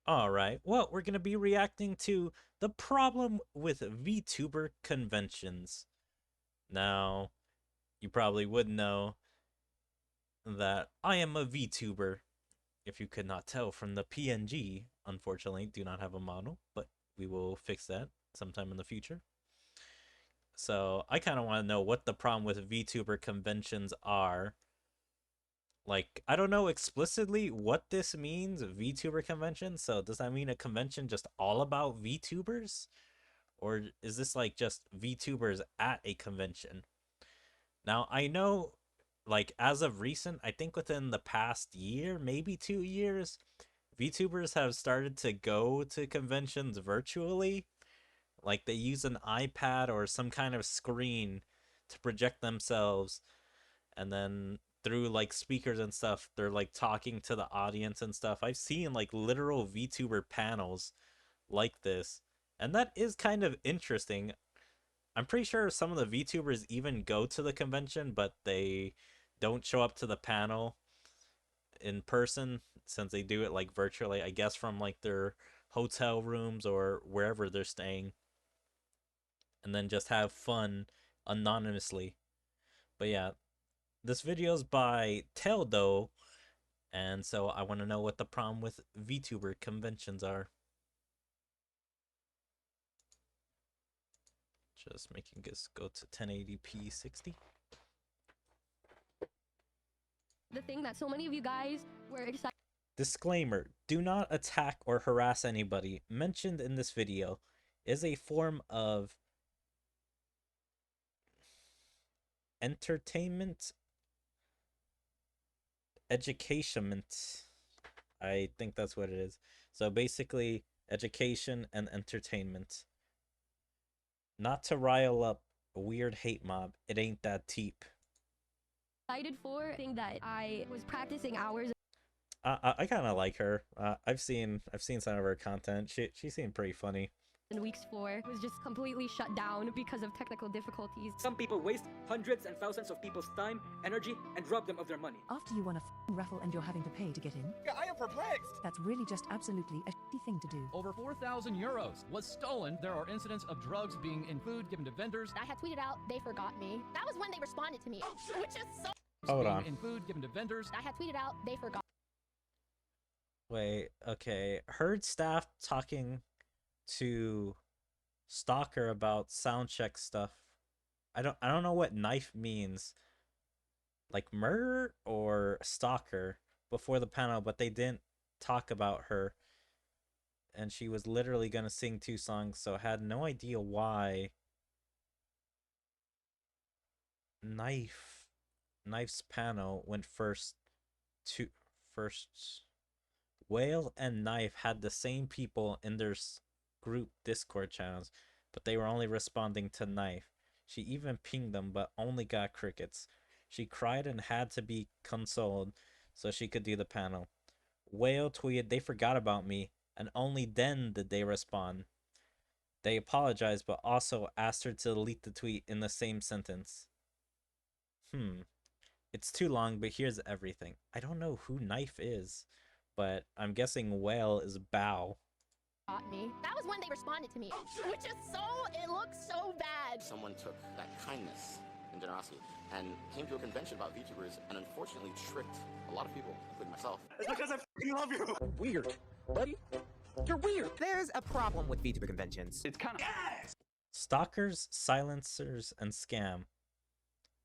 Alright, well, we're gonna be reacting to the problem with VTuber conventions. Now, you probably would know that I am a VTuber, if you could not tell from the PNG. Unfortunately, do not have a model, but we will fix that sometime in the future. So, I kind of want to know what the problem with VTuber conventions are. Like, I don't know explicitly what this means, VTuber convention. So, does that mean a convention just all about VTubers? Or is this like just VTubers at a convention? Now, I know, like, as of recent, I think within the past year, maybe 2 years, VTubers have started to go to conventions virtually. Like, they use an iPad or some kind of screen to project themselves, and then through like speakers and stuff, they're like talking to the audience and stuff. I've seen like literal VTuber panels like this, and that is kind of interesting. I'm pretty sure some of the VTubers even go to the convention, but they don't show up to the panel in person since they do it like virtually, I guess from like their hotel rooms or wherever they're staying, and then just have fun anonymously. But yeah, this video's by Teldo, and so I want to know what the problem with VTuber conventions are. Just making this go to 1080p 60. The thing that so many of you guys were excited. Disclaimer: do not attack or harass anybody mentioned in this video is a form of entertainment, educationment. I think that's what it is. So basically, education and entertainment. Not to rile up a weird hate mob. It ain't that deep. Excited for thing that I was practicing hours I kind of like her. I've seen some of her content. She seemed pretty funny. and weeks for was just completely shut down because of technical difficulties. Some people waste hundreds and thousands of people's time, energy, and rob them of their money. After you won a raffle and you're having to pay to get in? I am perplexed! That's really just absolutely a shitty thing to do. Over 4,000 euros was stolen. There are incidents of drugs being in food given to vendors. I had tweeted out, they forgot me. That was when they responded to me, which is so... Hold on. In food given to vendors. I had tweeted out, they forgot. Wait, okay. Heard staff talking to Stalker about sound check stuff. I don't know what knife means. Like murder or stalker before the panel, but they didn't talk about her. And she was literally gonna sing 2 songs, so I had no idea why Knife's panel went first. Whale and Knife had the same people in their group Discord channels, but they were only responding to Knife. She even pinged them, but only got crickets. She cried and had to be consoled so she could do the panel. Whale tweeted they forgot about me, and only then did they respond. They apologized, but also asked her to delete the tweet in the same sentence. It's too long, but here's everything. I don't know who Knife is, but I'm guessing Whale is Bow. Me. That was when they responded to me, which is so... It looks so bad. Someone took that kindness and generosity and came to a convention about VTubers and unfortunately tricked a lot of people, including myself. It's because I f***ing love you! Weird. Buddy, you're weird. There's a problem with VTuber conventions. It's kind of... Yes! Stalkers, silencers, and scam.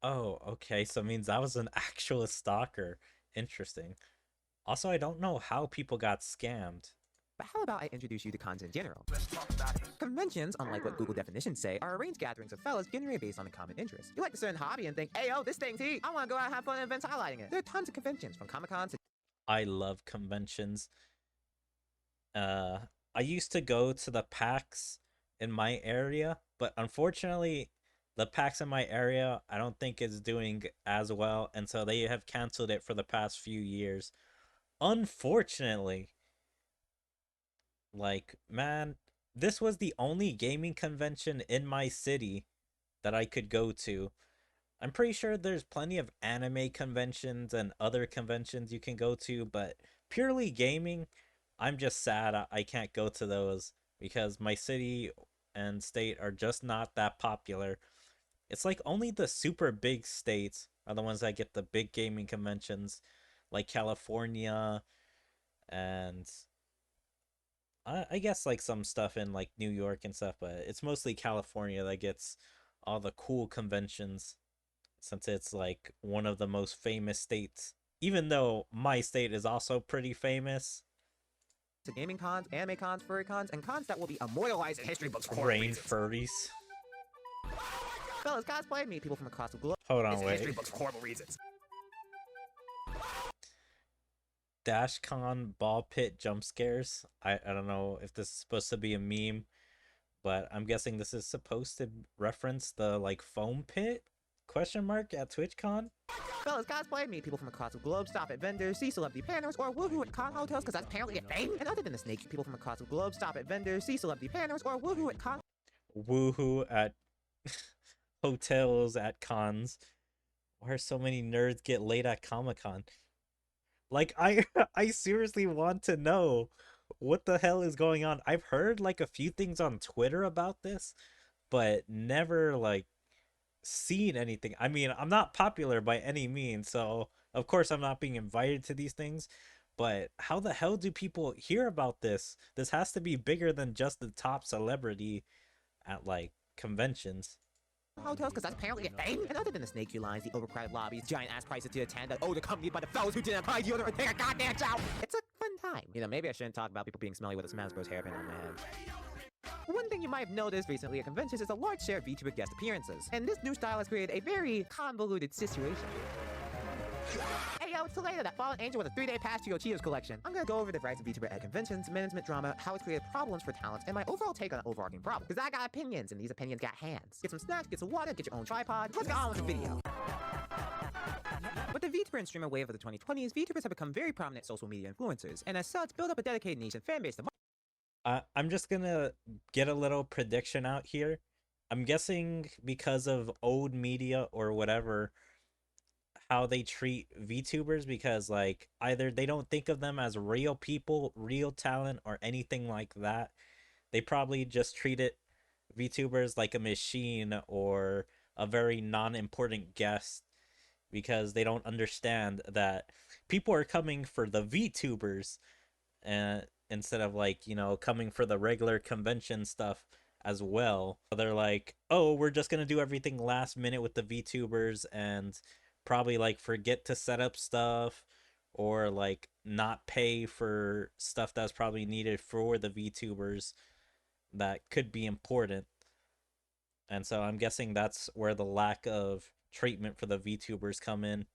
Oh, okay, so it means that was an actual stalker. Interesting. Also, I don't know how people got scammed. But how about I introduce you to content in general? Let's talk about it. Conventions, unlike what Google definitions say, are arranged gatherings of fellas generally based on a common interest. You like a certain hobby and think, hey yo, this thing's heat. I want to go out and have fun at events highlighting it. There are tons of conventions, from Comic-Con to... I love conventions. I used to go to the PAX in my area, but unfortunately, the PAX in my area, I don't think is doing as well, and so they have canceled it for the past few years. Unfortunately. Like, man, this was the only gaming convention in my city that I could go to. I'm pretty sure there's plenty of anime conventions and other conventions you can go to, but purely gaming, I'm just sad I can't go to those because my city and state are just not that popular. It's like only the super big states are the ones that get the big gaming conventions, like California and I guess like some stuff in like New York and stuff, but it's mostly California that gets all the cool conventions since it's like one of the most famous states. Even though my state is also pretty famous. To gaming cons, anime cons, furry cons, and cons that will be immortalized in history books for Rain reasons. furries. Fellas, cosplay, meet people from across the globe. Hold on, It's in wait. history books for horrible reasons. DashCon ball pit jump scares. I don't know if this is supposed to be a meme, but I'm guessing this is supposed to reference the like foam pit question mark at TwitchCon. Fellas, cosplay, meet people from across the globe, stop at vendors, see celebrity panels, or woohoo at con hotels because that's apparently a thing. And other than the snake, people from across the globe, stop at vendors, see celebrity panels, or woohoo at con Woohoo at hotels at cons. Where so many nerds get laid at Comic-Con. Like I seriously want to know what the hell is going on. I've heard like a few things on Twitter about this, but never like seen anything. I mean, I'm not popular by any means, so of course I'm not being invited to these things. But how the hell do people hear about this? This has to be bigger than just the top celebrity at like conventions. hotels because that's apparently a thing. And other than the snake queue lines, the overcrowded lobbies, giant ass prices to attend, that they're accompanied by the fellows who didn't apply deodorant or take a goddamn shower. It's a fun time. You know, maybe I shouldn't talk about people being smelly with a Smash Bros hairpin on my head. One thing you might have noticed recently at conventions is a large share of VTuber guest appearances. And this new style has created a very convoluted situation. Hey yo, it's Selena, that fallen angel with a 3-day pass to your Cheetos collection. I'm gonna go over the rights of VTuber at conventions, management drama, how it's created problems for talents, and my overall take on the overarching problem. Because I got opinions, and these opinions got hands. Get some snacks, get some water, get your own tripod. Let's get on with the video. With the VTuber and streamer wave of the 2020s, VTubers have become very prominent social media influencers, and as such, build up a dedicated niche and fan base. I'm just gonna get a little prediction out here. I'm guessing because of old media or whatever, how they treat VTubers, because like either they don't think of them as real people, real talent, or anything like that. They probably just treated VTubers like a machine or a very non-important guest because they don't understand that people are coming for the VTubers and instead of like, you know, coming for the regular convention stuff as well. They're like, oh, we're just gonna do everything last minute with the VTubers and probably like forget to set up stuff or like not pay for stuff that's probably needed for the VTubers that could be important. And so I'm guessing that's where the lack of treatment for the VTubers come in.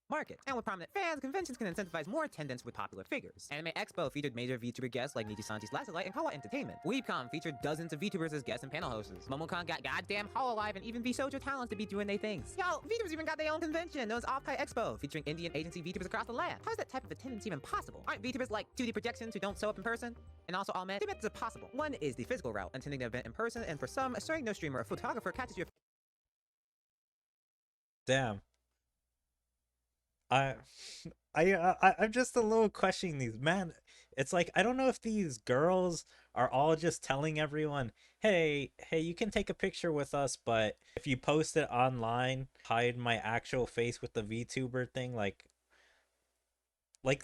Market. And with prominent fans, conventions can incentivize more attendance with popular figures. Anime Expo featured major VTuber guests like Nichi-Sanji's Lazarlight and Kawa Entertainment. WeebCon featured dozens of VTubers as guests and panel hosts. MomoCon got goddamn Hololive and even VSojo talents to be doing their things. Yo, VTubers even got their own convention known as Off-Kite Expo, featuring Indian agency VTubers across the land. How is that type of attendance even possible? Aren't VTubers like 2D projections who don't show up in person? And also all men? Two methods are possible. One is the physical route, attending the event in person, and for some, assuring no streamer or photographer catches your Damn. I'm just a little questioning these, man. It's like I don't know if these girls are all just telling everyone, hey, you can take a picture with us, but if you post it online, hide my actual face with the VTuber thing, like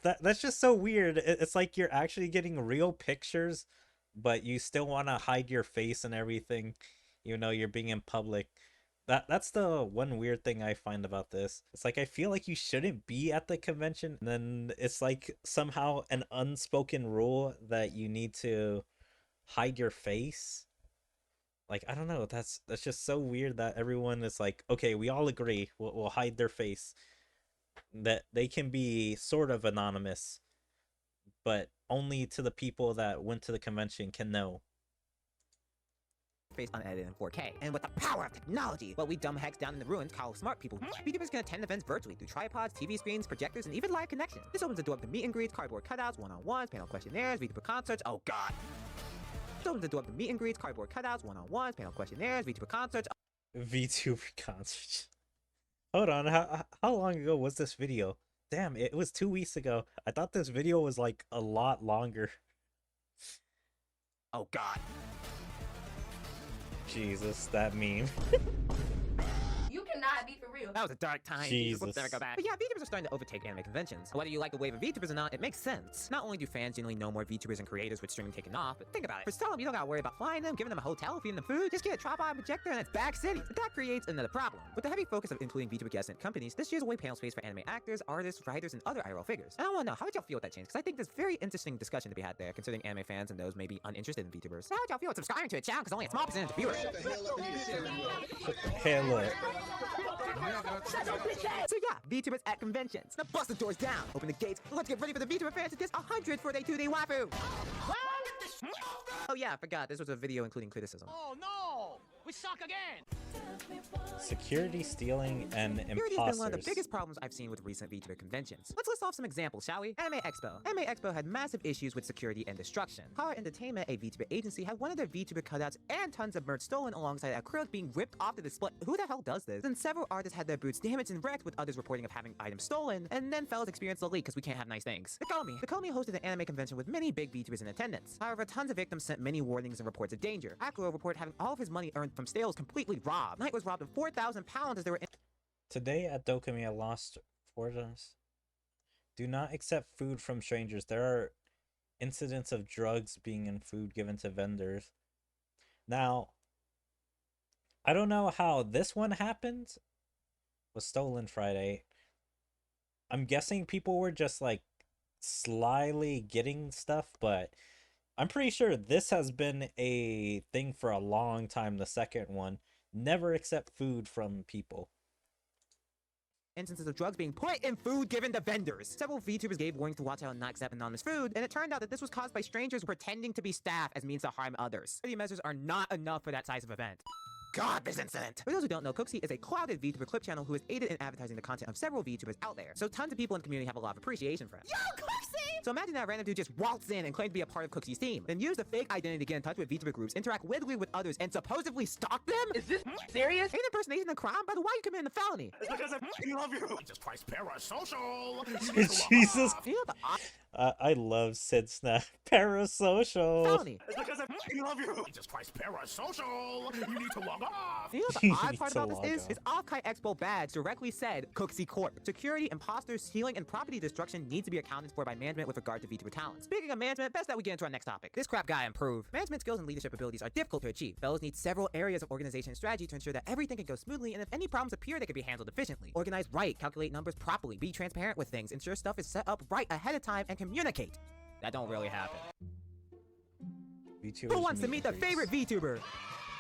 that's just so weird. It's like you're actually getting real pictures, but you still want to hide your face and everything, even though you're being in public. That's the one weird thing I find about this. It's like I feel like you shouldn't be at the convention, and then it's like somehow an unspoken rule that you need to hide your face. Like I don't know, that's just so weird that everyone is like, okay, we all agree, we'll hide their face. That they can be sort of anonymous, but only to the people that went to the convention can know. Face unedited in 4K. And with the power of technology, well, we dumb hacks down in the ruins call smart people. VTubers can attend events virtually through tripods, TV screens, projectors, and even live connection. This opens the door to meet and greets, cardboard cutouts, one-on-ones, panel questionnaires, VTuber concerts. Oh god. This opens the door to meet and greets, cardboard cutouts, one-on-ones, panel questionnaires, VTuber concerts. VTuber concerts. Hold on, how long ago was this video? Damn, it was 2 weeks ago. I thought this video was like a lot longer. Oh god. Jesus, that meme. You cannot be for real. That was a dark time. Jesus. We'll never go back. But yeah, VTubers are starting to overtake anime conventions. Whether you like the wave of VTubers or not, it makes sense. Not only do fans generally know more VTubers and creators with streaming taking off, but think about it. For some, you don't gotta worry about flying them, giving them a hotel, feeding them food. Just get a tripod projector and it's back city. But that creates another problem. With the heavy focus of including VTuber guests and companies, this year's away panel space for anime actors, artists, writers, and other IRL figures. And I wanna know, how would y'all feel with that change? Because I think there's very interesting discussion to be had there, considering anime fans and those maybe uninterested in VTubers. So how would y'all feel with subscribing to a channel because only a small percentage of viewers? Hey, look. So yeah, VTubers at conventions. Now bust the doors down, open the gates, let's get ready for the VTuber fans to diss 100 for their 2D waifu! Oh yeah, I forgot, this was a video including criticism. Oh no! We suck again! Security stealing and Security has been one of the imposters. biggest problems I've seen with recent VTuber conventions. Let's list off some examples, shall we? Anime Expo. Anime Expo had massive issues with security and destruction. Power Entertainment, a VTuber agency, had one of their VTuber cutouts and tons of merch stolen alongside acrylic being ripped off the display. Who the hell does this? Then several artists had their booths damaged and wrecked, with others reporting of having items stolen, and then fellas experienced a leak because we can't have nice things. The Komi hosted an anime convention with many big VTubers in attendance. However, tons of victims sent many warnings and reports of danger. Akuro reported having all of his money earned from sales completely robbed. Knight was robbed of 4,000 pounds as they were in Today at Dokumi, I lost $4. Do not accept food from strangers. There are incidents of drugs being in food given to vendors. Now, I don't know how this one happened. Was stolen Friday. I'm guessing people were just like slyly getting stuff, but I'm pretty sure this has been a thing for a long time. The second one, never accept food from people. Instances of drugs being put in food given to vendors. Several VTubers gave warnings to watch out and not accept anonymous food, and it turned out that this was caused by strangers pretending to be staff as means to harm others. Security measures are not enough for that size of event. God, this incident! For those who don't know, Cooksy is a clouded VTuber clip channel who has aided in advertising the content of several VTubers out there, so tons of people in the community have a lot of appreciation for him. Yo, Cooksy! So imagine that random dude just waltz in and claim to be a part of Cooksy's team, then use the fake identity to get in touch with VTuber groups, interact weirdly with others, and supposedly stalk them? Is this serious? Ain't impersonation a crime? By the way, you committing a felony? It's because I fucking love you. Jesus Christ, parasocial! Jesus. You know the I love Sid Snap. Parasocial. felony? It's because I fucking love you. Jesus Christ, parasocial! You need to log off! You know what You the odd need part to about this log is? off. His Off-Kite Expo badge directly said Cooksy Corp. Security, imposters, stealing, and property destruction need to be accounted for by management with regard to VTuber talent. Speaking of management, best that we get into our next topic. This crap guy improved. Management skills and leadership abilities are difficult to achieve. Fellows need several areas of organization and strategy to ensure that everything can go smoothly, and if any problems appear, they can be handled efficiently. Organize right, calculate numbers properly, be transparent with things, ensure stuff is set up right ahead of time, and communicate. That don't really happen. Who wants to meet their favorite VTuber?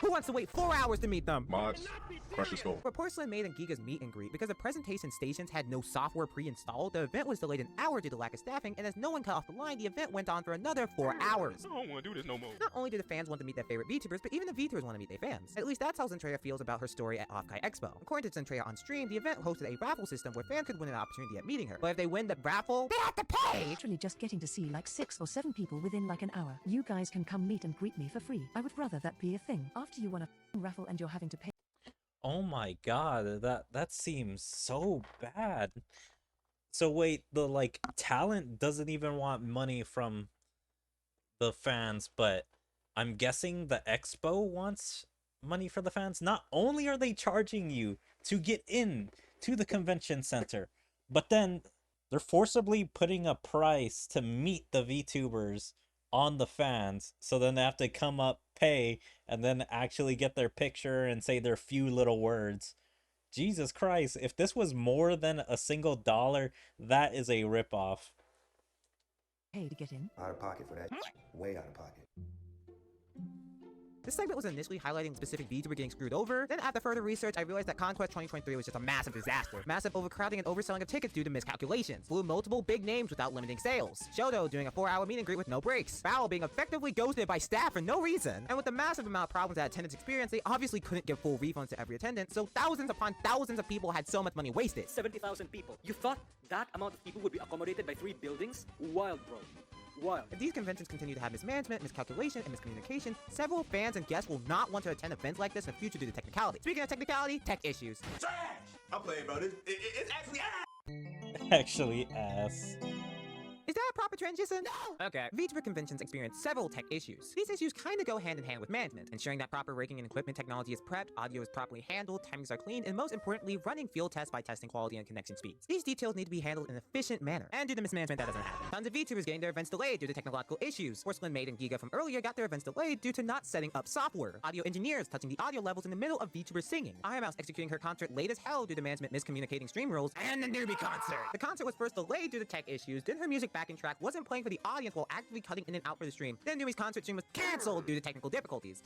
Who wants to wait 4 hours to meet them? Mods, crush the skull. For Porcelain Maid and Giga's meet and greet, because the presentation stations had no software pre-installed, the event was delayed an hour due to lack of staffing, and as no one cut off the line, the event went on for another 4 hours. I don't want to do this no more. Not only do the fans want to meet their favorite VTubers, but even the VTubers want to meet their fans. At least that's how Zentreya feels about her story at Off-Kite Expo. According to Zentreya on stream, the event hosted a raffle system where fans could win an opportunity at meeting her. But if they win the raffle, they have to pay! Literally just getting to see like 6 or 7 people within like an hour. You guys can come meet and greet me for free. I would rather that be a thing. After you won a raffle and you're having to pay. Oh my god, that seems so bad. So wait, the like talent doesn't even want money from the fans, but I'm guessing the expo wants money for the fans. Not only are they charging you to get in to the convention center, but then they're forcibly putting a price to meet the VTubers on the fans, so then they have to come up, pay, and then actually get their picture and say their few little words. Jesus Christ, if this was more than a single dollar, that is a ripoff. Pay to get in. Out of pocket for that. Way out of pocket. This segment was initially highlighting the specific VTuber getting screwed over. Then after further research, I realized that Conquest 2023 was just a massive disaster. Massive overcrowding and overselling of tickets due to miscalculations. Blew multiple big names without limiting sales. Shoto doing a 4-hour meet and greet with no breaks. Fowl being effectively ghosted by staff for no reason. And with the massive amount of problems that attendants experienced, they obviously couldn't give full refunds to every attendant, so thousands upon thousands of people had so much money wasted. 70,000 people. You thought that amount of people would be accommodated by 3 buildings? Wild, bro. Wild. If these conventions continue to have mismanagement, miscalculation, and miscommunication, several fans and guests will not want to attend events like this in the future due to technicality. Speaking of technicality, tech issues. Trash! I'm playing, bro. It's actually ass! actually ass. Is that a proper transition? No! Okay. VTuber conventions experience several tech issues. These issues kind of go hand in hand with management, ensuring that proper rigging and equipment technology is prepped, audio is properly handled, timings are clean, and most importantly, running field tests by testing quality and connection speeds. These details need to be handled in an efficient manner, and due to mismanagement, that doesn't happen. Tons of VTubers getting their events delayed due to technological issues. Porcelain Maid and Giga from earlier got their events delayed due to not setting up software. Audio engineers touching the audio levels in the middle of VTubers singing. Iron Mouse executing her concert late as hell due to management miscommunicating stream rules, and the newbie concert. The concert was first delayed due to tech issues, then her music backing track wasn't playing for the audience while actively cutting in and out for the stream. Then Newbie's concert stream was cancelled due to technical difficulties.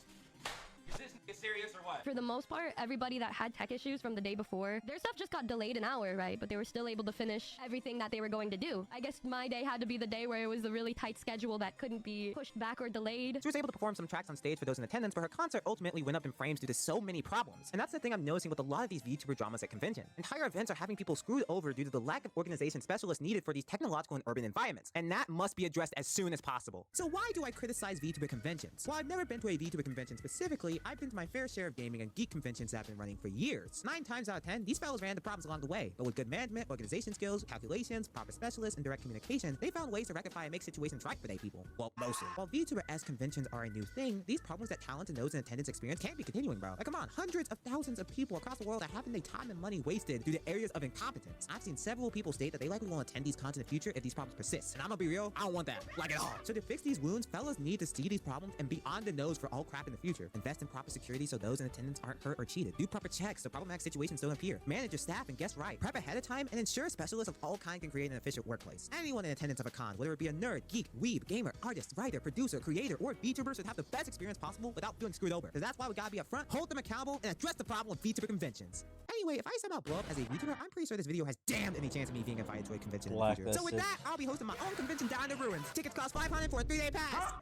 Is this serious or what? For the most part, everybody that had tech issues from the day before, their stuff just got delayed an hour, right? But they were still able to finish everything that they were going to do. I guess my day had to be the day where it was a really tight schedule that couldn't be pushed back or delayed. She was able to perform some tracks on stage for those in attendance, but her concert ultimately went up in frames due to so many problems. And that's the thing I'm noticing with a lot of these VTuber dramas at convention. Entire events are having people screwed over due to the lack of organization specialists needed for these technological and urban environments. And that must be addressed as soon as possible. So why do I criticize VTuber conventions? While I've never been to a VTuber convention specifically, I've been to my fair share of gaming and geek conventions that have been running for years. 9 times out of 10, these fellows ran into problems along the way, but with good management, organization skills, calculations, proper specialists, and direct communication, they found ways to rectify and make situations right for their people. Well, mostly. While VTuber-esque conventions are a new thing, these problems that talent and those in attendance experience can't be continuing, bro. Like, come on, hundreds of thousands of people across the world are having their time and money wasted due to areas of incompetence. I've seen several people state that they likely won't attend these cons in the future if these problems persist. And I'm gonna be real, I don't want that, like at all. So to fix these wounds, fellas need to see these problems and be on the nose for all crap in the future. Invest in proper security so those in attendance aren't hurt or cheated. Do proper checks so problematic situations don't appear. Manage your staff and guest right. Prep ahead of time and ensure specialists of all kinds can create an efficient workplace. Anyone in attendance of a con, whether it be a nerd, geek, weeb, gamer, artist, writer, producer, creator, or VTuber, should have the best experience possible without feeling screwed over. Because that's why we gotta be upfront, hold them accountable, and address the problem with VTuber conventions. Anyway, if I somehow blow up as a VTuber, I'm pretty sure this video has damned any chance of me being invited to a convention in the future. So with that, I'll be hosting my own convention down in the ruins. Tickets cost $500 for a 3-day pass.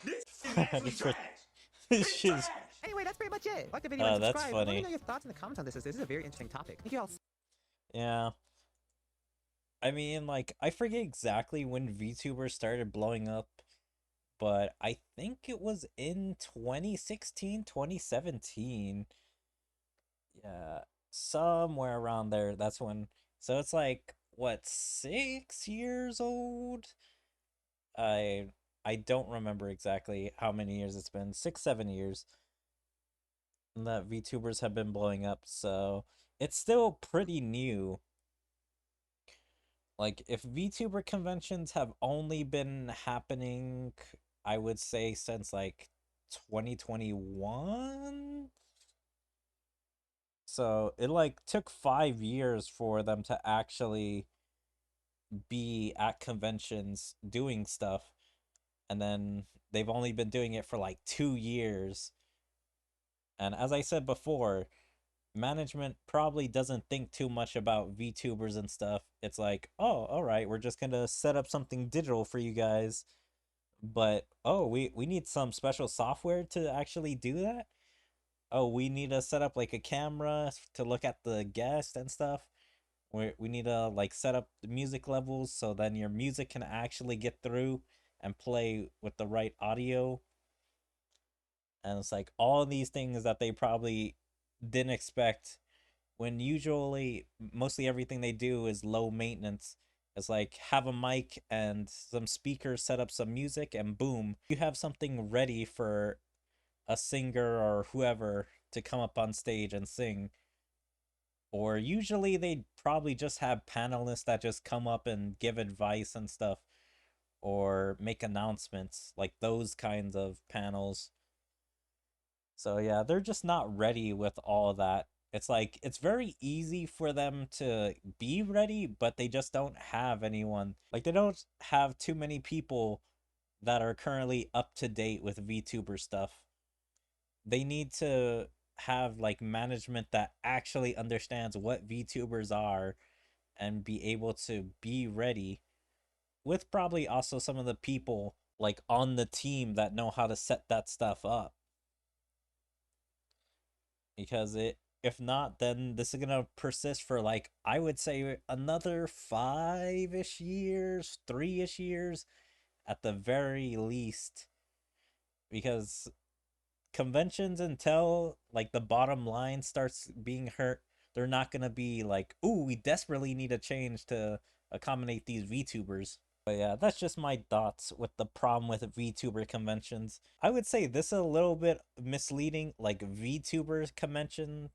This shit's Anyway, that's pretty much it. Like the video and that's subscribe. funny. Let me know your thoughts in the comments on this. This is a very interesting topic. Thank you all. Yeah. I mean, like, I forget exactly when VTubers started blowing up, but I think it was in 2016, 2017. Yeah, somewhere around there. That's when. So it's like, what, 6 years old? I don't remember exactly how many years it's been. 6, 7 years that VTubers have been blowing up, so it's still pretty new. Like, if VTuber conventions have only been happening, I would say since like 2021. So it like took 5 years for them to actually be at conventions doing stuff, and then they've only been doing it for like 2 years. And as I said before, management probably doesn't think too much about VTubers and stuff. It's like, oh, all right, we're just gonna set up something digital for you guys. But, oh, we need some special software to actually do that? Oh, we need to set up like a camera to look at the guest and stuff. We need to like set up the music levels so then your music can actually get through and play with the right audio. And it's like all these things that they probably didn't expect, when usually mostly everything they do is low maintenance. It's like have a mic and some speakers, set up some music, and boom, you have something ready for a singer or whoever to come up on stage and sing. Or usually they probably just have panelists that just come up and give advice and stuff, or make announcements, like those kinds of panels. So yeah, they're just not ready with all that. It's like, it's very easy for them to be ready, but they just don't have anyone. Like, they don't have too many people that are currently up to date with VTuber stuff. They need to have like management that actually understands what VTubers are and be able to be ready, with probably also some of the people like on the team that know how to set that stuff up. Because if not, then this is gonna persist for like, I would say another 5-ish years, 3-ish years at the very least. Because conventions, until like the bottom line starts being hurt, they're not gonna be like, ooh, we desperately need a change to accommodate these VTubers. But yeah, that's just my thoughts with the problem with VTuber conventions. I would say this is a little bit misleading, like VTubers conventions.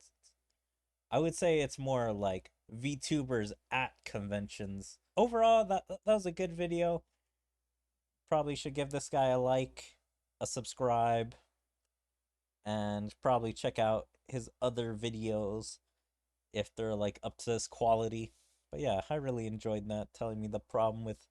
I would say it's more like VTubers at conventions. Overall, that was a good video. Probably should give this guy a like, a subscribe, and probably check out his other videos if they're like up to this quality. But yeah, I really enjoyed that, telling me the problem with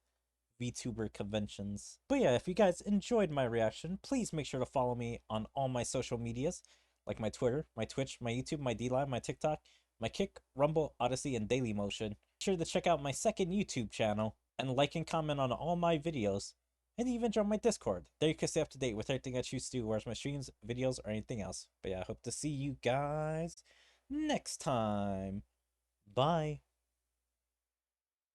VTuber conventions. But yeah, if you guys enjoyed my reaction, please make sure to follow me on all my social medias, like my Twitter, my Twitch, my YouTube, my D-Live, my TikTok, my Kick, Rumble, Odyssey, and Dailymotion. Be sure to check out my second YouTube channel, and like and comment on all my videos, and even join my Discord. There you can stay up to date with everything I choose to do, whereas my streams, videos, or anything else. But yeah, I hope to see you guys next time. Bye.